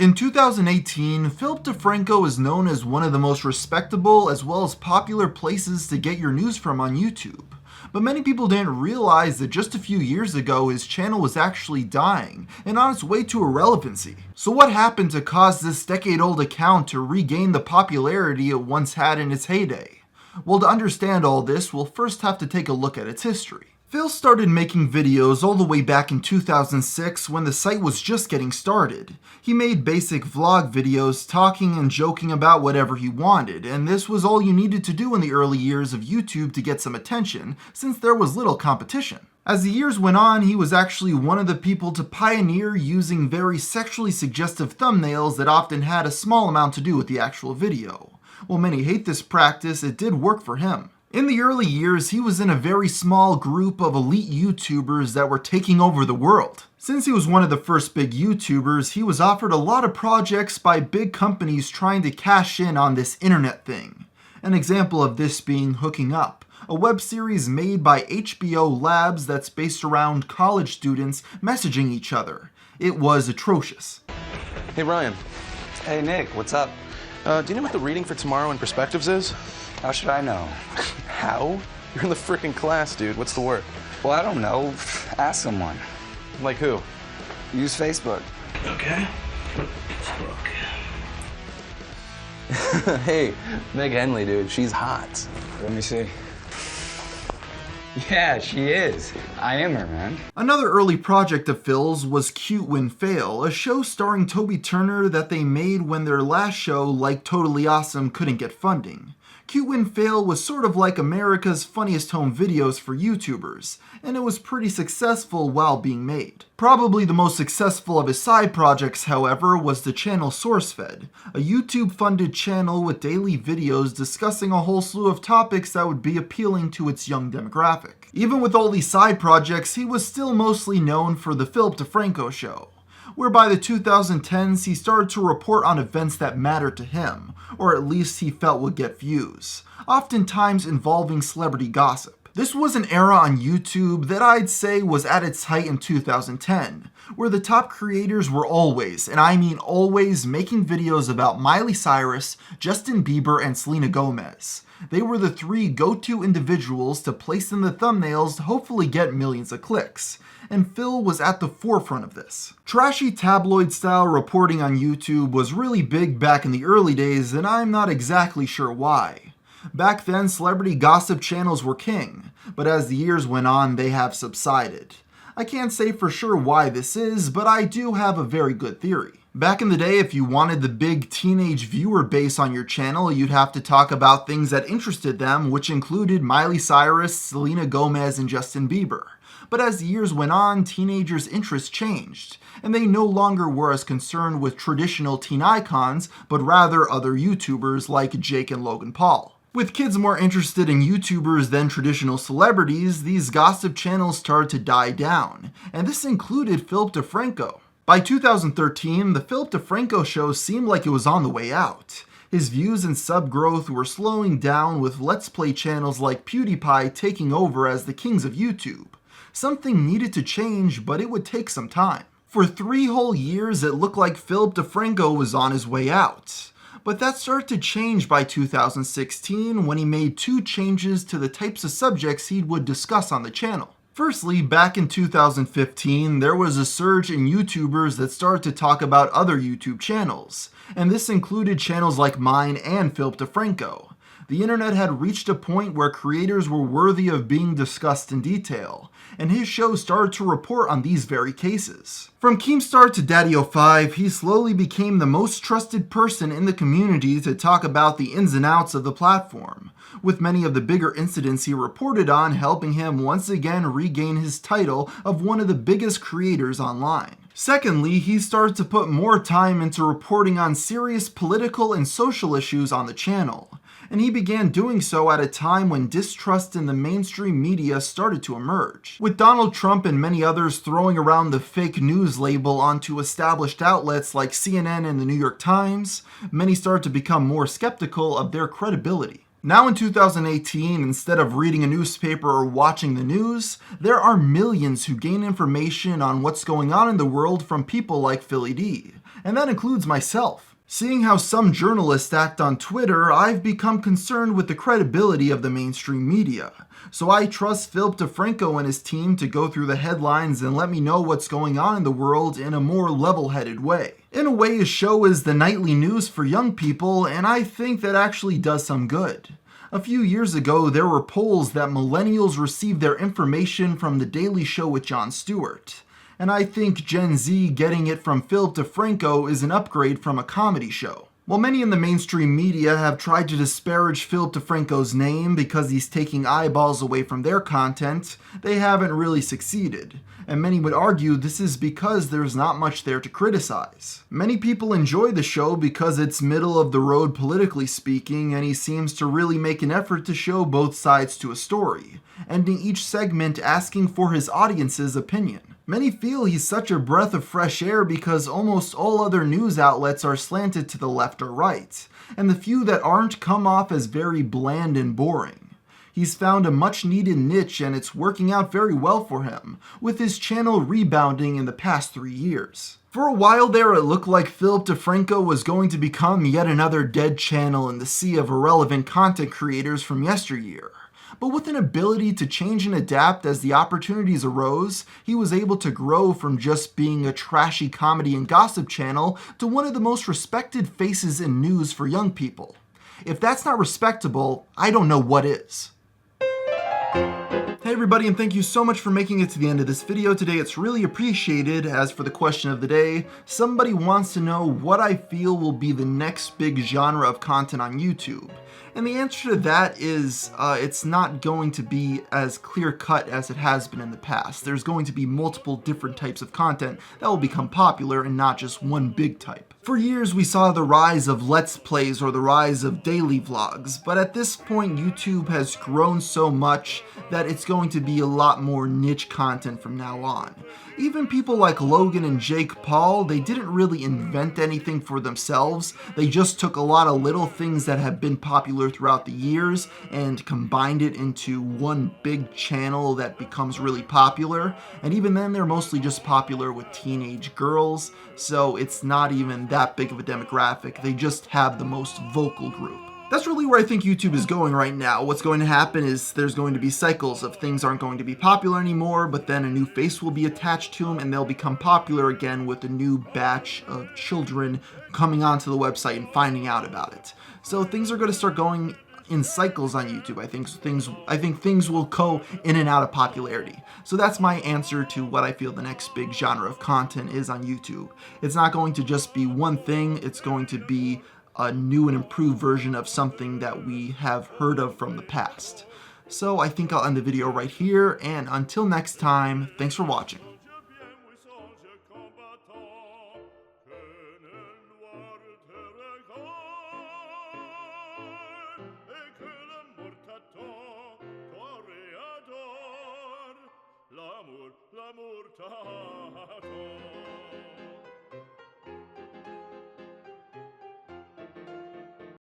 In 2018, Phillip DeFranco is known as one of the most respectable as well as popular places to get your news from on YouTube. But many people didn't realize that just a few years ago his channel was actually dying and on its way to irrelevancy. So what happened to cause this decade-old account to regain the popularity it once had in its heyday? Well, to understand all this, we'll first have to take a look at its history. Phil started making videos all the way back in 2006 when the site was just getting started. He made basic vlog videos talking and joking about whatever he wanted, and this was all you needed to do in the early years of YouTube to get some attention, since there was little competition. As the years went on, he was actually one of the people to pioneer using very sexually suggestive thumbnails that often had a small amount to do with the actual video. While many hate this practice, it did work for him. In the early years, he was in a very small group of elite YouTubers that were taking over the world. Since he was one of the first big YouTubers, he was offered a lot of projects by big companies trying to cash in on this internet thing. An example of this being Hooking Up, a web series made by HBO Labs that's based around college students messaging each other. It was atrocious. Hey Ryan. Hey Nick, what's up? Do you know what the reading for tomorrow in Perspectives is? How should I know? How? You're in the frickin' class, dude. What's the word? Well, I don't know. Ask someone. Like who? Use Facebook. Okay. Hey, Meg Henley, dude. She's hot. Let me see. Yeah, she is. I am her, man. Another early project of Phil's was Cute Win Fail, a show starring Toby Turner that they made when their last show, Like Totally Awesome, couldn't get funding. Cute Win Fail was sort of like America's Funniest Home Videos for YouTubers, and it was pretty successful while being made. Probably the most successful of his side projects, however, was the channel SourceFed, a YouTube-funded channel with daily videos discussing a whole slew of topics that would be appealing to its young demographic. Even with all these side projects, he was still mostly known for the Phillip DeFranco Show, where by the 2010s he started to report on events that mattered to him, or at least he felt would get views, oftentimes involving celebrity gossip. This was an era on YouTube that I'd say was at its height in 2010, where the top creators were always, and I mean always, making videos about Miley Cyrus, Justin Bieber, and Selena Gomez. They were the three go-to individuals to place in the thumbnails to hopefully get millions of clicks, and Phil was at the forefront of this. Trashy tabloid-style reporting on YouTube was really big back in the early days, and I'm not exactly sure why. Back then, celebrity gossip channels were king, but as the years went on, they have subsided. I can't say for sure why this is, but I do have a very good theory. Back in the day, if you wanted the big teenage viewer base on your channel, you'd have to talk about things that interested them, which included Miley Cyrus, Selena Gomez, and Justin Bieber. But as the years went on, teenagers' interests changed, and they no longer were as concerned with traditional teen icons, but rather other YouTubers like Jake and Logan Paul. With kids more interested in YouTubers than traditional celebrities, these gossip channels started to die down, and this included Phillip DeFranco. By 2013, the Phillip DeFranco Show seemed like it was on the way out. His views and sub growth were slowing down, with Let's Play channels like PewDiePie taking over as the kings of YouTube. Something needed to change, but it would take some time. For 3 whole years, it looked like Phillip DeFranco was on his way out. But that started to change by 2016 when he made 2 changes to the types of subjects he would discuss on the channel. Firstly, back in 2015, there was a surge in YouTubers that started to talk about other YouTube channels, and this included channels like mine and Phillip DeFranco. The internet had reached a point where creators were worthy of being discussed in detail, and his show started to report on these very cases. From Keemstar to Daddy05, he slowly became the most trusted person in the community to talk about the ins and outs of the platform, with many of the bigger incidents he reported on helping him once again regain his title of one of the biggest creators online. Secondly, he started to put more time into reporting on serious political and social issues on the channel, and he began doing so at a time when distrust in the mainstream media started to emerge. With Donald Trump and many others throwing around the fake news label onto established outlets like CNN and the New York Times, many started to become more skeptical of their credibility. Now in 2018, instead of reading a newspaper or watching the news, there are millions who gain information on what's going on in the world from people like Philly D, and that includes myself. Seeing how some journalists act on Twitter, I've become concerned with the credibility of the mainstream media. So I trust Phillip DeFranco and his team to go through the headlines and let me know what's going on in the world in a more level-headed way. In a way, his show is the nightly news for young people, and I think that actually does some good. A few years ago, there were polls that millennials received their information from The Daily Show with Jon Stewart. And I think Gen Z getting it from Phillip DeFranco is an upgrade from a comedy show. While many in the mainstream media have tried to disparage Phillip DeFranco's name because he's taking eyeballs away from their content, they haven't really succeeded. And many would argue this is because there's not much there to criticize. Many people enjoy the show because it's middle of the road politically speaking, and he seems to really make an effort to show both sides to a story, ending each segment asking for his audience's opinion. Many feel he's such a breath of fresh air because almost all other news outlets are slanted to the left or right, and the few that aren't come off as very bland and boring. He's found a much needed niche and it's working out very well for him, with his channel rebounding in the past 3 years. For a while there, it looked like Phillip DeFranco was going to become yet another dead channel in the sea of irrelevant content creators from yesteryear. But with an ability to change and adapt as the opportunities arose, he was able to grow from just being a trashy comedy and gossip channel to one of the most respected faces in news for young people. If that's not respectable, I don't know what is. Hey everybody, and thank you so much for making it to the end of this video today. It's really appreciated. As for the question of the day, somebody wants to know what I feel will be the next big genre of content on YouTube. And the answer to that is it's not going to be as clear-cut as it has been in the past. There's going to be multiple different types of content that will become popular and not just one big type. For years we saw the rise of Let's Plays or the rise of daily vlogs, but at this point YouTube has grown so much that it's going to be a lot more niche content from now on. Even people like Logan and Jake Paul, they didn't really invent anything for themselves. They just took a lot of little things that have been popular throughout the years and combined it into one big channel that becomes really popular. And even then, they're mostly just popular with teenage girls, so it's not even that big of a demographic. They just have the most vocal group. That's really where I think YouTube is going right now. What's going to happen is there's going to be cycles of things aren't going to be popular anymore, but then a new face will be attached to them and they'll become popular again with a new batch of children coming onto the website and finding out about it. So things are going to start going in cycles on YouTube. I think things will go in and out of popularity. So that's my answer to what I feel the next big genre of content is on YouTube. It's not going to just be one thing, it's going to be a new and improved version of something that we have heard of from the past. So I think I'll end the video right here, and until next time, thanks for watching. L'amour, l'amour t'adore.